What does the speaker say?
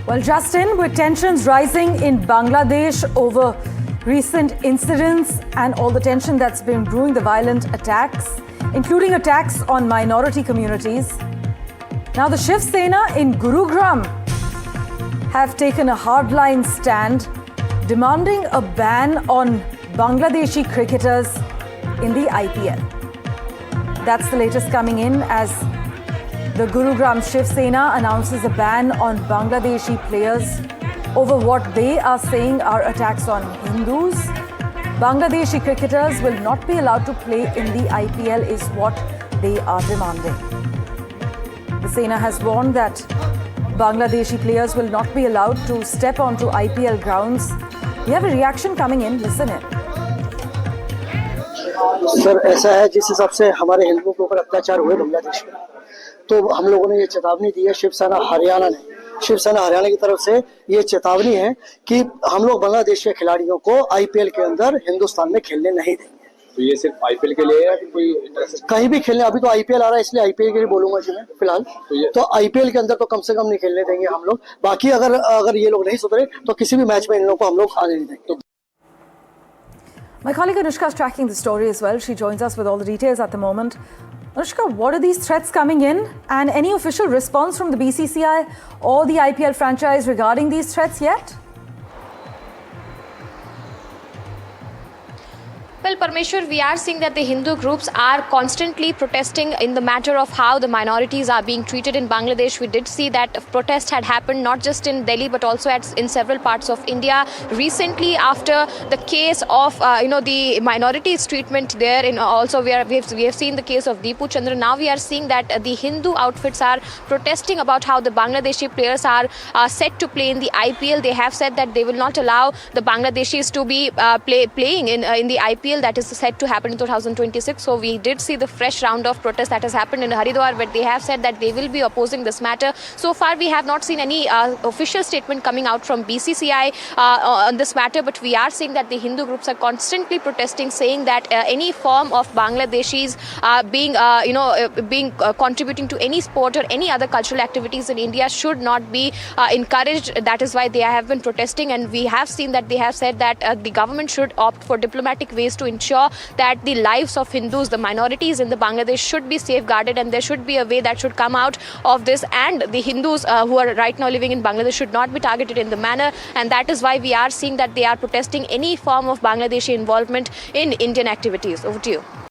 Well, Justin, with tensions rising in Bangladesh over recent incidents and all the tension that's been brewing, the violent attacks, including attacks on minority communities. Now, the Shiv Sena in Gurugram have taken a hardline stand, demanding a ban on Bangladeshi cricketers in the IPL. That's the latest coming in as the Gurugram Shiv Sena announces a ban on Bangladeshi players over what they are saying are attacks on Hindus. Bangladeshi cricketers will not be allowed to play in the IPL is what they are demanding. The Sena has warned that Bangladeshi players will not be allowed to step onto IPL grounds. We have a reaction coming in. Listen in. Sir ऐसा है जिस हिसाब से हमारे हिंदुओं के ऊपर अत्याचार हुए बांग्लादेश में, तो हम लोगों ने ये चेतावनी दी है। शिवसेना हरियाणा की तरफ से ये चेतावनी है कि हम लोग बांग्लादेश के खिलाड़ियों को आईपीएल के अंदर हिंदुस्तान में खेलने नहीं देंगे। तो ये सिर्फ आईपीएल के लिए है या कोई कहीं भी खेलने? अभी तो आईपीएल आ रहा है, इसलिए आईपीएल के लिए बोलूंगा जी मैं फिलहाल। तो आईपीएल के अंदर तो कम से कम नहीं खेलने देंगे हम लोग। बाकी अगर ये लोग नहीं सुधरे तो किसी भी मैच में इन लोगों को हम लोग आने नहीं देंगे। My colleague Anushka is tracking the story as well. She joins us with all the details at the moment. Anushka, what are these threats coming in, and any official response from the BCCI or the IPL franchise regarding these threats yet? Well, Parmeshwar, we are seeing that the Hindu groups are constantly protesting in the matter of how the minorities are being treated in Bangladesh. We did see that protest had happened not just in Delhi but also in several parts of India recently after the case of the minorities treatment there. Also we have seen the case of Deepu Chandra. Now we are seeing that the Hindu outfits are protesting about how the Bangladeshi players are set to play in the IPL. They have said that they will not allow the Bangladeshis to be playing in the IPL that is set to happen in 2026. So we did see the fresh round of protest that has happened in Haridwar, but they have said that they will be opposing this matter. So far we have not seen any official statement coming out from BCCI on this matter, but we are seeing that the Hindu groups are constantly protesting, saying that any form of Bangladeshis being contributing to any sport or any other cultural activities in India should not be encouraged. That is why they have been protesting, and we have seen that they have said that the government should opt for diplomatic ways to ensure that the lives of Hindus, the minorities in the Bangladesh, should be safeguarded, and there should be a way that should come out of this, and the Hindus who are right now living in Bangladesh should not be targeted in the manner, and that is why we are seeing that they are protesting any form of Bangladeshi involvement in Indian activities. Over to you.